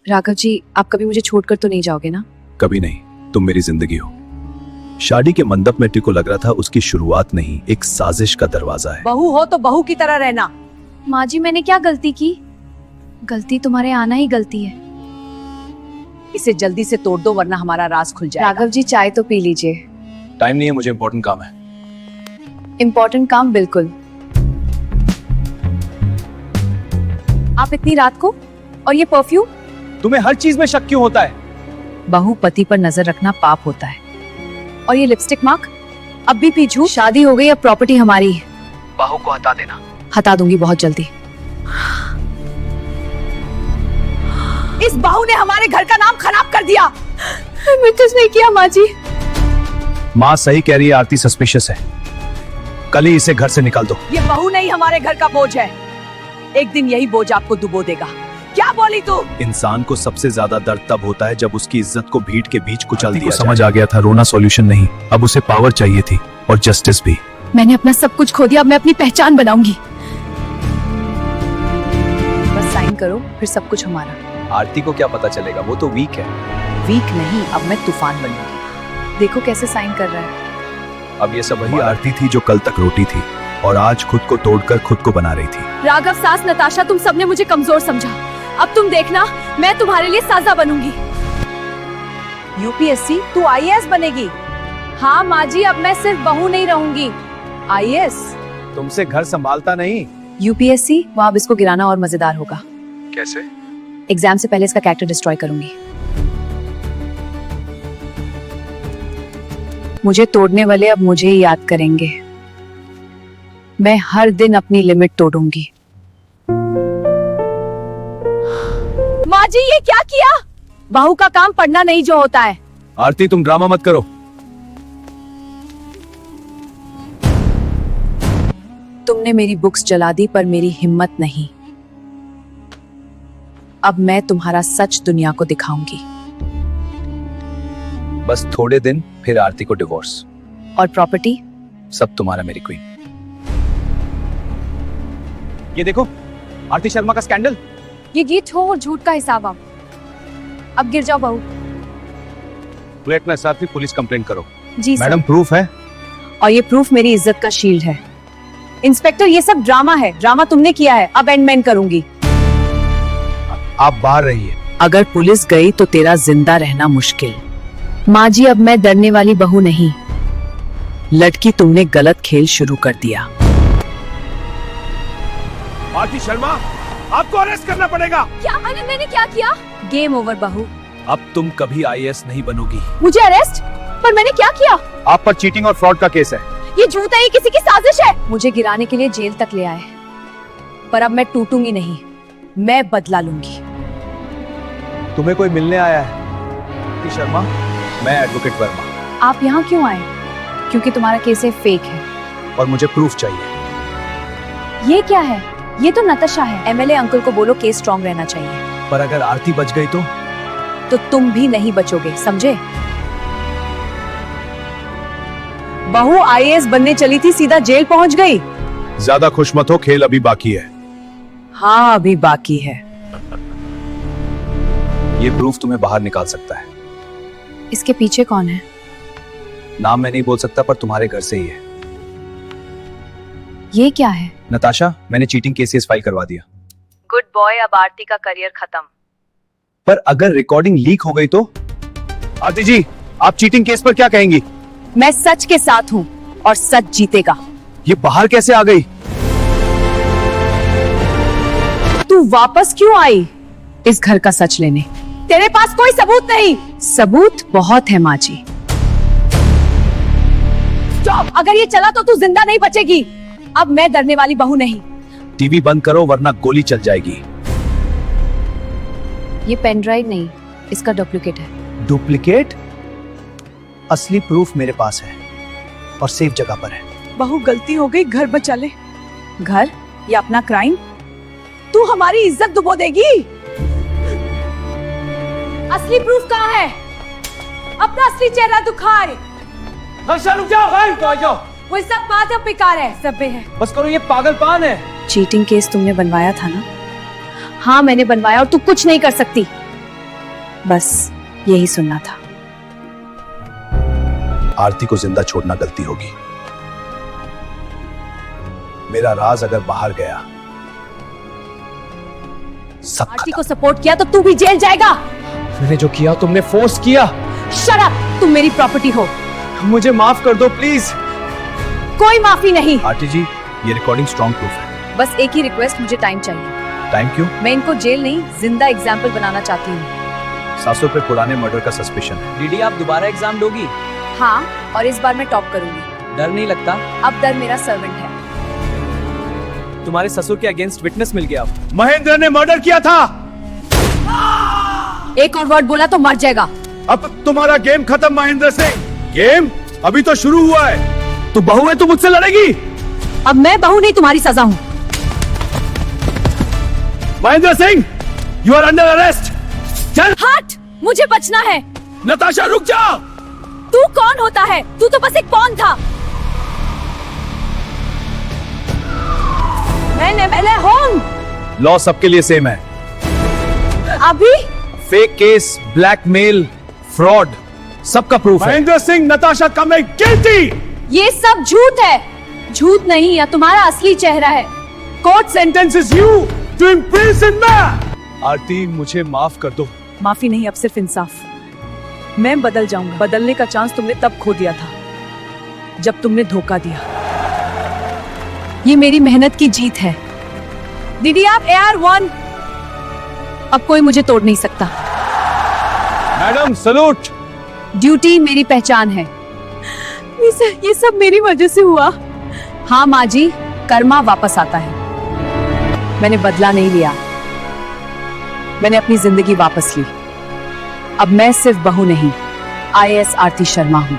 राघव जी, आप कभी मुझे छोड़कर तो नहीं जाओगे ना? कभी नहीं, तुम मेरी जिंदगी हो। शादी के मंडप में टिको लग रहा था उसकी शुरुआत नहीं, एक साजिश का दरवाजा है। बहू हो तो बहू की तरह रहना। माँ जी, मैंने क्या गलती की? गलती तुम्हारे आना ही गलती है। इसे जल्दी से तोड़ दो वरना हमारा राज खुल जाएगा। राघव जी, चाय तो पी लीजिए। टाइम नहीं है, मुझे इंपॉर्टेंट काम है। इम्पोर्टेंट काम? बिल्कुल। आप इतनी रात को? और ये परफ्यूम? तुम्हें हर चीज में शक क्यों होता है? बहू पति पर नजर रखना पाप होता है। और ये लिपस्टिक मार्क? अब भी पीछू? शादी हो गई, अब प्रॉपर्टी हमारी है। बहू को हटा देना। हटा दूंगी बहुत जल्दी। इस बहू ने हमारे घर का नाम खराब कर दिया। मैं कुछ नहीं किया माँ जी। माँ सही कह रही है, आरती सस्पिशियस है। कल ही इसे घर से निकाल दो। ये बहू नहीं हमारे घर का बोझ है। एक दिन यही बोझ आपको डुबो देगा। क्या बोली तू? इंसान को सबसे ज्यादा दर्द तब होता है जब उसकी इज्जत को भीड़ के बीच कुचल दिया जाए। समझ आ गया था रोना सॉल्यूशन नहीं, अब उसे पावर चाहिए थी और जस्टिस भी। मैंने अपना सब कुछ खो दिया, अब मैं अपनी पहचान बनाऊंगी। बस साइन करो, फिर सब कुछ हमारा। आरती को क्या पता चलेगा, वो तो वीक है। वीक नहीं, अब मैं तूफान बनूंगी। देखो कैसे साइन कर रहा है। अब ये सब वही आरती थी जो कल तक रोटी थी और आज खुद को तोड़कर खुद को बना रही थी। राघव, सास, नताशा, तुम सबने मुझे कमजोर समझा। अब तुम देखना, मैं तुम्हारे लिए साजा बनूंगी। यूपीएससी, तू आईएएस बनेगी। हाँ माँ जी, अब मैं सिर्फ बहू नहीं रहूंगी, आईएएस। तुमसे घर संभालता नहीं। यूपीएससी, वहाँ अब इसको गिराना और मजेदार होगा। कैसे? एग्जाम से पहले इसका कैरेक्टर डिस्ट्रॉय करूंगी। मुझे तोड़ने वाले अब मुझे ही याद करेंगे। मैं हर दिन अपनी लिमिट तोड़ूंगी। माँ जी, ये क्या किया? बहू का काम पढ़ना नहीं जो होता है। आरती, तुम ड्रामा मत करो। तुमने मेरी बुक्स जला दी पर मेरी हिम्मत नहीं। अब मैं तुम्हारा सच दुनिया को दिखाऊंगी। बस थोड़े दिन, फिर आरती को डिवोर्स और प्रॉपर्टी सब तुम्हारा, मेरी क्वीन। ये देखो, आरती शर्मा का स्कैंडल। ये गीत हो और झूठ का हिसाब आओ। अब गिर जाओ बहू। रेटनेस आरती, पुलिस कंप्लेंट करो। जी सर। मैडम, प्रूफ है? और ये प्रूफ मेरी इज्जत का शील्ड है। इंस्पेक्टर, ये सब ड्रामा है। ड्रामा तुमने किया है, अब एंड मैं करूंगी। आप बाहर रहिए। अगर पुलिस गई तो तेरा जिंदा रहना मुश्किल। माँ जी, अब मैं डरने वाली बहू नहीं। लड़की, तुमने गलत खेल शुरू कर दिया। आरती शर्मा, आपको अरेस्ट करना पड़ेगा। क्या? अरे मैंने क्या किया? गेम ओवर बहू। अब तुम कभी आईएएस नहीं बनोगी। मुझे अरेस्ट? पर मैंने क्या किया? आप पर चीटिंग और फ्रॉड का केस है। ये झूठ है, ये किसी की साजिश है। मुझे गिराने के लिए जेल तक ले आए, पर अब मैं टूटूंगी नहीं, मैं बदला लूंगी। तुम्हें कोई मिलने आया है? आरती शर्मा, मैं एडवोकेट वर्मा। आप यहाँ क्यों आए? क्योंकि तुम्हारा केस है फेक है। और मुझे प्रूफ चाहिए। ये क्या है? ये तो नताशा है। एमएलए अंकल को बोलो केस स्ट्रॉन्ग रहना चाहिए। पर अगर आरती बच गई तो तुम भी नहीं बचोगे, समझे? बहू आईएएस बनने चली थी, सीधा जेल पहुंच गई। ज्यादा खुश मत हो, खेल अभी बाकी है। हाँ, अभी बाकी है। ये प्रूफ तुम्हें बाहर निकाल सकता है। इसके पीछे कौन है? नाम मैं नहीं बोल सकता, पर तुम्हारे घर से ही है। ये क्या है? नताशा, मैंने चीटिंग केसेस फाइल करवा दिया। गुड बॉय, अब आरती का करियर खत्म। पर अगर रिकॉर्डिंग लीक हो गई तो? आरती जी, आप चीटिंग केस पर क्या कहेंगी? मैं सच के साथ हूँ और सच जीतेगा। ये बाहर कैसे आ गई? तू वापस क्यों आई? इस घर का सच लेने। तेरे पास कोई सबूत नहीं। सबूत बहुत है माँ जी। स्टॉप, अगर ये चला तो तू जिंदा नहीं बचेगी। अब मैं डरने वाली बहू नहीं। टीवी बंद करो वरना गोली चल जाएगी। ये पेन ड्राइव नहीं, इसका डुप्लीकेट है। डुप्लीकेट? असली प्रूफ मेरे पास है और सेफ जगह पर है। बहू, गलती हो गई, घर बचा ले। घर या अपना क्राइम? तू हमारी इज्जत डुबो देगी। असली प्रूफ कहाँ है? अपना असली चेहरा दिखाए। वो सब बात अब बेकार है, सब है। बस करो, ये पागलपन है। चीटिंग केस तुमने बनवाया था ना? हाँ मैंने बनवाया और तू कुछ नहीं कर सकती। बस यही सुनना था। आरती को जिंदा छोड़ना गलती होगी। मेरा राज अगर बाहर गया सब आरती को सपोर्ट किया तो तू भी जेल जाएगा। मैंने जो किया तुमने फोर्स किया। शट अप, तुम मेरी प्रॉपर्टी हो। मुझे माफ कर दो प्लीज। कोई माफी नहीं। आरती जी, ये रिकॉर्डिंग स्ट्रॉन्ग प्रूफ है। बस एक ही रिक्वेस्ट, मुझे टाइम चाहिए। टाइम क्यों? मैं इनको जेल नहीं, जिंदा एग्जाम्पल बनाना चाहती हूँ। 700 पे पुराने मर्डर का सस्पेशन है। दीदी आप दोबारा एग्जाम दोगी? हाँ, और इस बार मैं टॉप करूंगी। डर नहीं लगता? अब डर मेरा सर्वेंट है। तुम्हारे ससुर के अगेंस्ट विटनेस मिल गया। महेंद्र ने मर्डर किया था। एक और वर्ड बोला तो मर जाएगा। अब तुम्हारा गेम खत्म महेंद्र सिंह। गेम अभी तो शुरू हुआ है। तू बहू है, तू मुझसे लड़ेगी। अब मैं बहू नहीं, तुम्हारी सजा हूँ। Mahendra Singh, you are under arrest. चल हट, मुझे बचना है। नताशा रुक जा। तू कौन होता है? तू तो बस एक पॉन था। मैंने पहले हूँ। लॉ सबके लिए सेम है। अभी फेक केस, ब्लैकमेल, फ्रॉड, सबका प्रूफ है। Mahendra Singh, Natasha coming guilty. ये सब झूठ है। झूठ नहीं, या तुम्हारा असली चेहरा है। Court sentences you to imprison me. Aarti, मुझे माफ कर दो। माफी नहीं, अब सिर्फ इंसाफ। मैं बदल जाऊंगा। बदलने का चांस तुमने तब खो दिया था जब तुमने धोखा दिया। ये मेरी मेहनत की जीत है। दीदी आप AR1। अब कोई मुझे तोड़ नहीं सकता। Madam salute. ड्यूटी मेरी पहचान है। ये सब मेरी वजह से हुआ। हाँ माँ जी, कर्मा वापस आता है। मैंने बदला नहीं लिया, मैंने अपनी जिंदगी वापस ली। अब मैं सिर्फ बहू नहीं, IAS आरती शर्मा हूँ।